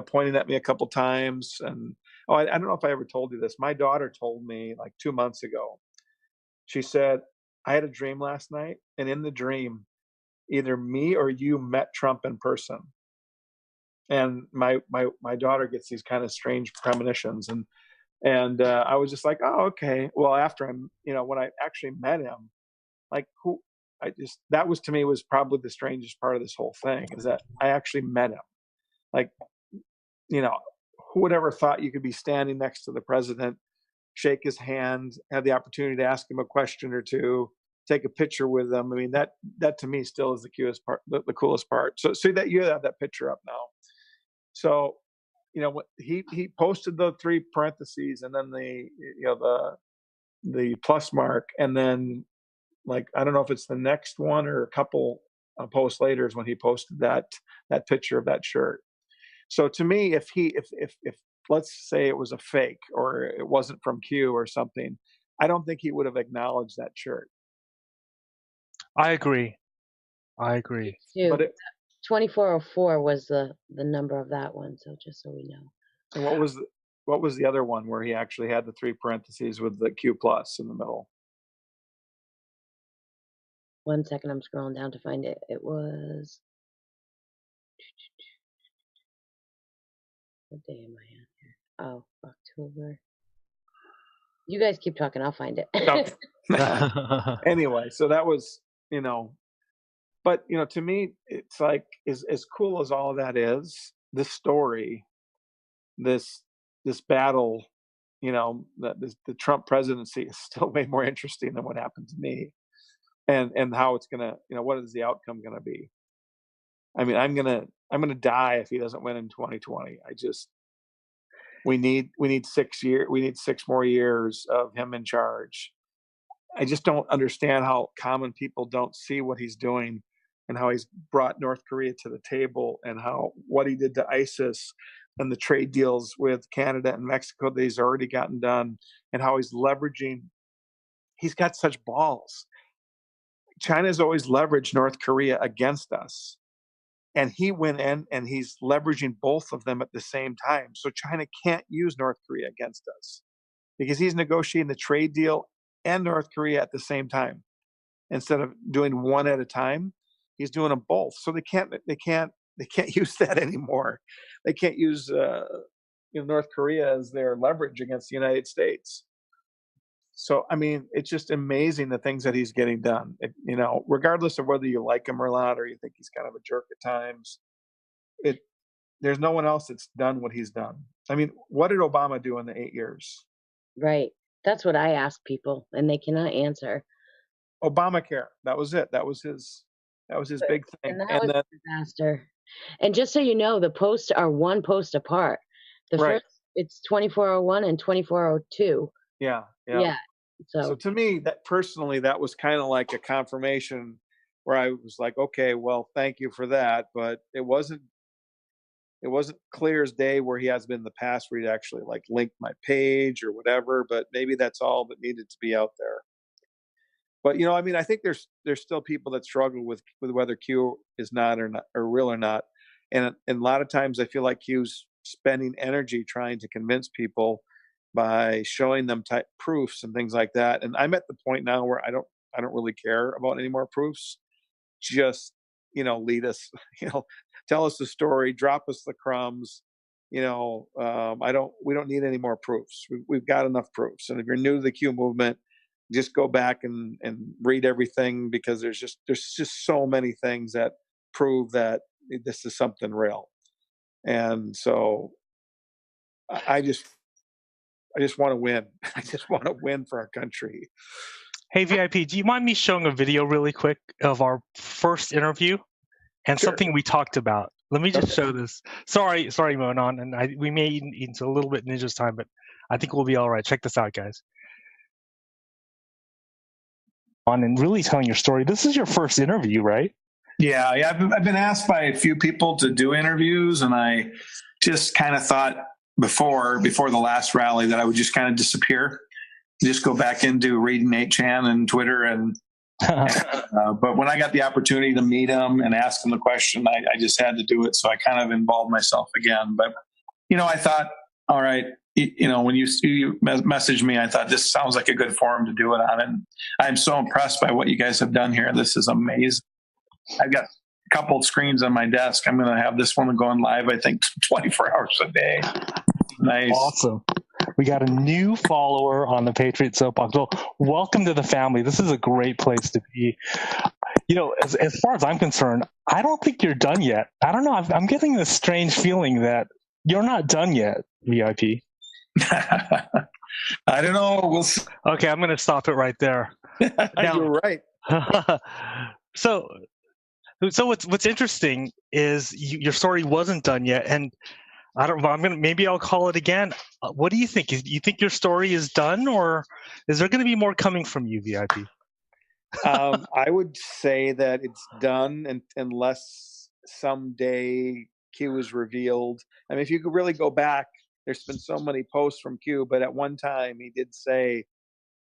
pointing at me a couple times, and I don't know if I ever told you this. My daughter told me like 2 months ago. She said, "I had a dream last night, and in the dream, either me or you met Trump in person." And my daughter gets these kind of strange premonitions, and I was just like, "Oh, okay." Well, after when I actually met him, like that was to me was probably the strangest part of this whole thing is that I actually met him. Like, who would ever thought you could be standing next to the president, shake his hand, have the opportunity to ask him a question or two, take a picture with him? I mean, that to me still is the coolest part. The coolest part. So see that you have that picture up now. So, he posted the 3 parentheses and then the plus mark, and then like I don't know if it's the next one or a couple posts later is when he posted that picture of that shirt. So to me, if let's say it was a fake or it wasn't from Q or something, I don't think he would have acknowledged that shirt. I agree. But 2404 was the number of that one. So just so we know. And what was the other one where he actually had the 3 parentheses with the Q plus in the middle? 1 second, I'm scrolling down to find it. It was, what day am I on here? Oh, October. You guys keep talking. I'll find it. Anyway, so that was, but to me, it's like as cool as all of that is, this story, this battle, the Trump presidency is still way more interesting than what happened to me, and how it's gonna, what is the outcome gonna be? I mean, I'm gonna die if he doesn't win in 2020. We need 6 more years of him in charge. I just don't understand how common people don't see what he's doing and how he's brought North Korea to the table and what he did to ISIS and the trade deals with Canada and Mexico that he's already gotten done, and how he's leveraging. He's got such balls. China's always leveraged North Korea against us. And he went in and he's leveraging both of them at the same time. So China can't use North Korea against us because he's negotiating the trade deal and North Korea at the same time. Instead of doing one at a time, he's doing them both. So they can't use that anymore. They can't use North Korea as their leverage against the United States. So I mean, it's just amazing the things that he's getting done. Regardless of whether you like him or not, or you think he's kind of a jerk at times, there's no one else that's done what he's done. I mean, what did Obama do in the 8 years? Right. That's what I ask people, and they cannot answer. Obamacare. That was it. That was his big thing. And that was a disaster. And just so you know, the posts are 1 post apart. The first, it's 2401 and 2402. Yeah. So to me, that personally, that was kind of like a confirmation where I was like, okay, well, thank you for that. But it wasn't clear as day where he has been in the past where he'd actually like linked my page or whatever. But maybe that's all that needed to be out there. But I mean, I think there's still people that struggle with whether Q is not or real or not, and a lot of times I feel like Q's spending energy trying to convince people by showing them type proofs and things like that. And I'm at the point now where I don't really care about any more proofs. Just lead us, tell us the story, drop us the crumbs. We don't need any more proofs. We've got enough proofs. And if you're new to the Q movement, just go back and read everything, because there's just so many things that prove that this is something real. And so I just want to win. I just want to win for our country. Hey, VIP, do you mind me showing a video really quick of our first interview and Sure. something we talked about? Let me just Okay. show this. Sorry, Monon, and we may eat into a little bit Ninja's time, but I think we'll be all right. Check this out, guys. On and really telling your story. This is your first interview, right? Yeah, I've been asked by a few people to do interviews, and I just kind of thought before the last rally that I would just kind of disappear, just go back into reading 8chan and Twitter, and but when I got the opportunity to meet him and ask him the question, I just had to do it. So I kind of involved myself again. But I thought, all right, when you messaged me, I thought this sounds like a good forum to do it on, and I'm so impressed by what you guys have done here. This is amazing. I've got a couple of screens on my desk. I'm going to have this one going live, I think, 24 hours a day. Nice. Awesome. We got a new follower on the Patriot Soapbox. Well, welcome to the family. This is a great place to be. As far as I'm concerned, I don't think you're done yet. I don't know. I'm getting this strange feeling that you're not done yet, VIP. I don't know. We'll see. Okay, I'm going to stop it right there. Now, You're right. So what's interesting is your story wasn't done yet, and maybe I'll call it again. What do you think? You think your story is done, or is there going to be more coming from you, VIP? I would say that it's done unless someday Q is revealed. I mean, if you could really go back, there's been so many posts from Q, but at one time he did say,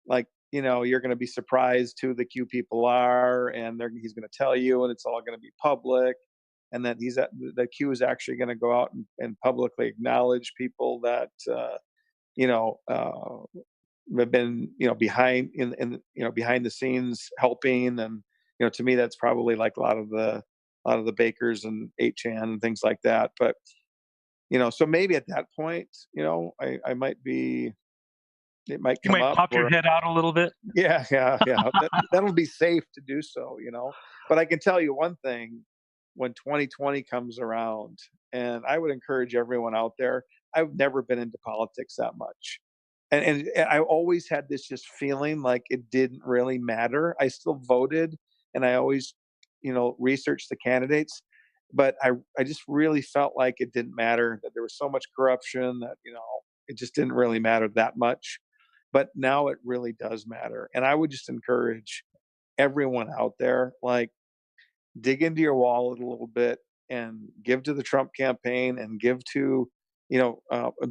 like, you're going to be surprised who the Q people are, and he's going to tell you, and it's all going to be public. And that the Q is actually going to go out and publicly acknowledge people that have been behind behind the scenes helping. And to me, that's probably like a lot of the bakers and 8chan and things like that. But so maybe at that point, I might be. It might come you might up. pop your head out a little bit. Yeah. That'll be safe to do so. But I can tell you one thing. When 2020 comes around, and I would encourage everyone out there, I've never been into politics that much. And I always had this just feeling like it didn't really matter. I still voted, and I always, researched the candidates, but I just really felt like it didn't matter, that there was so much corruption that, it just didn't really matter that much. But now it really does matter. And I would just encourage everyone out there, like, dig into your wallet a little bit and give to the Trump campaign and give to,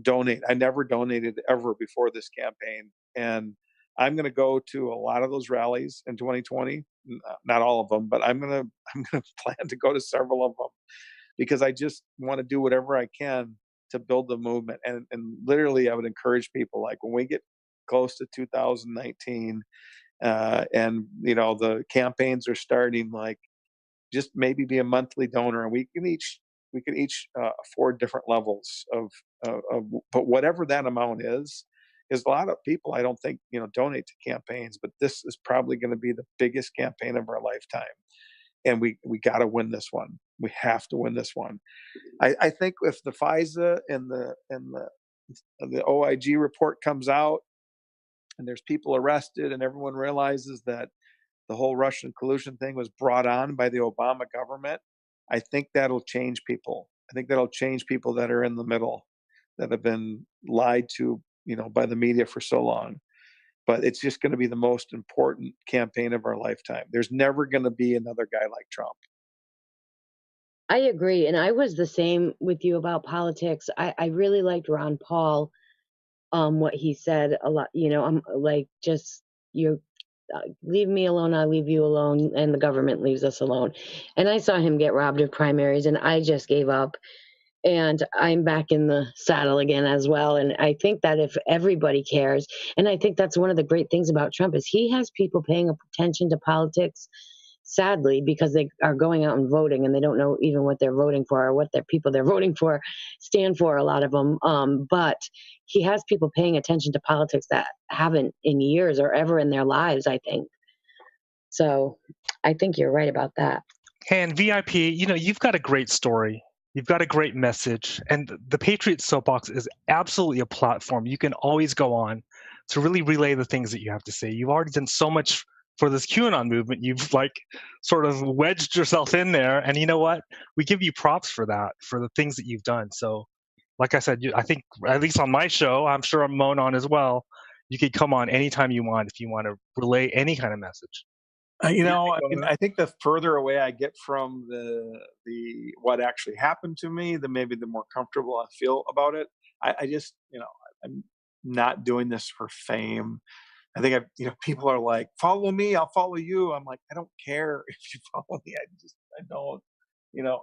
donate. I never donated ever before this campaign. And I'm going to go to a lot of those rallies in 2020, not all of them, but I'm going to plan to go to several of them, because I just want to do whatever I can to build the movement. And literally I would encourage people, like, when we get close to 2019, and the campaigns are starting, like, just maybe be a monthly donor, and we can each afford different levels of but whatever that amount is a lot of people, I don't think, donate to campaigns, but this is probably going to be the biggest campaign of our lifetime, and we got to win this one. We have to win this one. I think if the FISA and the OIG report comes out, and there's people arrested, and everyone realizes that the whole Russian collusion thing was brought on by the Obama government, I think that'll change people. I think that'll change people that are in the middle, that have been lied to, by the media for so long. But it's just going to be the most important campaign of our lifetime. There's never going to be another guy like Trump. I agree. And I was the same with you about politics. I really liked Ron Paul, what he said a lot. I'm like, just you leave me alone, I'll leave you alone, and the government leaves us alone. And I saw him get robbed of primaries, and I just gave up. And I'm back in the saddle again as well. And I think that if everybody cares, and I think that's one of the great things about Trump, is he has people paying attention to politics, sadly, because they are going out and voting, and they don't know even what they're voting for or what their people they're voting for stand for, a lot of them. But he has people paying attention to politics that haven't in years or ever in their lives, I think. So I think you're right about that. And VIP, you've got a great story. You've got a great message. And the Patriot Soapbox is absolutely a platform you can always go on to really relay the things that you have to say. You've already done so much for this QAnon movement. You've like sort of wedged yourself in there, and you know what? We give you props for that, for the things that you've done. So, like I said, I think at least on my show, I'm sure I'm Monon as well. You could come on anytime you want if you want to relay any kind of message. I think the further away I get from the what actually happened to me, maybe the more comfortable I feel about it. I just, I'm not doing this for fame. I think people are like, follow me, I'll follow you. I'm like, I don't care if you follow me. I don't.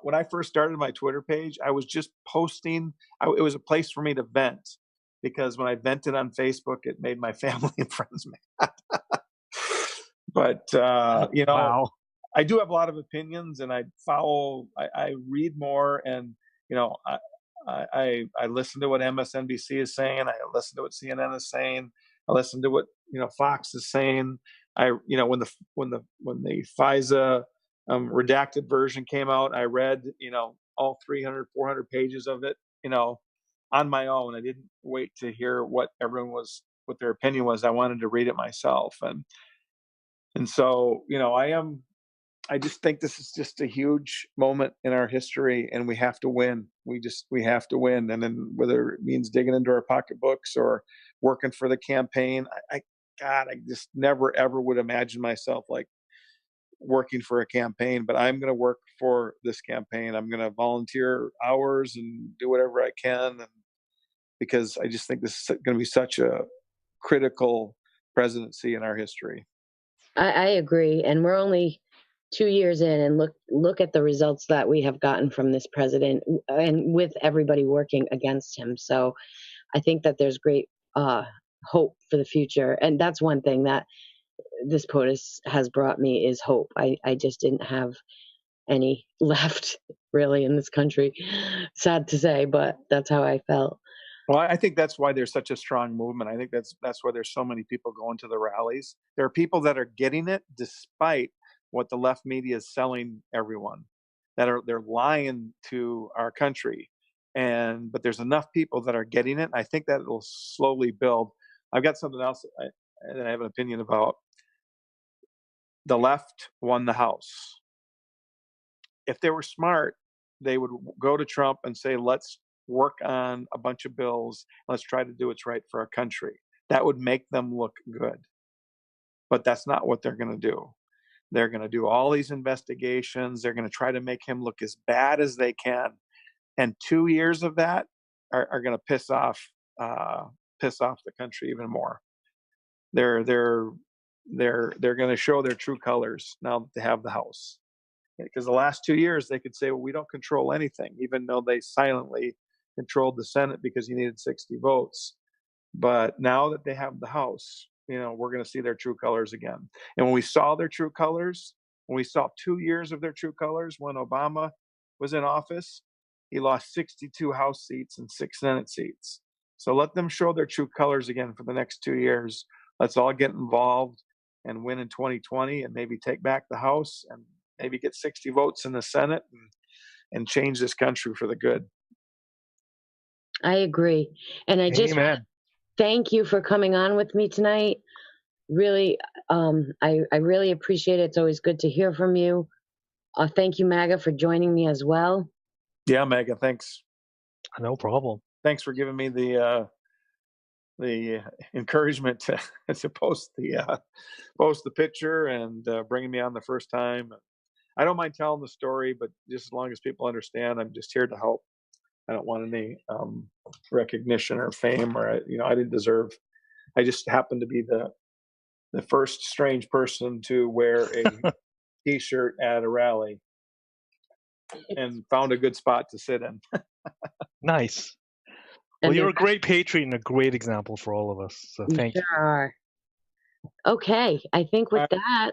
When I first started my Twitter page, I was just posting. It was a place for me to vent, because when I vented on Facebook, it made my family and friends mad. But Wow. I do have a lot of opinions, and I read more, and I listen to what MSNBC is saying. I listen to what CNN is saying. I listen to what Fox is saying. When the FISA redacted version came out, I read all 300, 400 pages of it on my own. I didn't wait to hear what their opinion was. I wanted to read it myself, and so I just think this is just a huge moment in our history, and we have to win. We have to win. And then whether it means digging into our pocketbooks or working for the campaign, I just never, ever would imagine myself like working for a campaign, but I'm going to work for this campaign. I'm going to volunteer hours and do whatever I can. And because I just think this is going to be such a critical presidency in our history. I agree. And we're only 2 years in, and look at the results that we have gotten from this president, and with everybody working against him. So I think that there's great hope for the future. And that's one thing that this POTUS has brought me, is hope. I just didn't have any left really in this country. Sad to say, but that's how I felt. Well, I think that's why there's such a strong movement. I think that's why there's so many people going to the rallies. There are people that are getting it despite what the left media is selling everyone. They're lying to our country, but there's enough people that are getting it. I think that it'll slowly build. I've got something else that I have an opinion about. The left won the House. If they were smart, they would go to Trump and say, let's work on a bunch of bills. Let's try to do what's right for our country. That would make them look good. But that's not what they're going to do. They're going to do all these investigations. They're going to try to make him look as bad as they can. And 2 years of that are going to piss off the country even more. They're going to show their true colors now that they have the House. Because the last 2 years they could say, well, we don't control anything, even though they silently controlled the Senate because you needed 60 votes. But now that they have the House, we're going to see their true colors again. And when we saw their true colors, when we saw 2 years of their true colors, when Obama was in office, he lost 62 House seats and 6 Senate seats. So let them show their true colors again for the next 2 years. Let's all get involved and win in 2020, and maybe take back the House, and maybe get 60 votes in the Senate, and change this country for the good. I agree. And I just thank you for coming on with me tonight. Really, I really appreciate it. It's always good to hear from you. Thank you, Maga, for joining me as well. Yeah, Maga, thanks. No problem. Thanks for giving me the encouragement to post the picture, and bringing me on the first time. I don't mind telling the story, but just as long as people understand, I'm just here to help. I don't want any recognition or fame, or I didn't deserve. I just happened to be the first strange person to wear a T-shirt at a rally, and found a good spot to sit in. Nice. Well, you're a great patriot and a great example for all of us. So thank you. Sure. Okay, I think with that,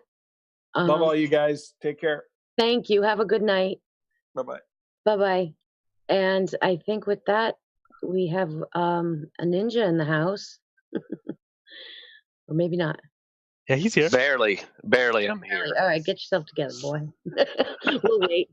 love all you guys. Take care. Thank you. Have a good night. Bye-bye. Bye-bye. And I think with that, we have a ninja in the house. Or maybe not. Yeah, he's here. Barely, I'm here. All right, get yourself together, boy. We'll wait.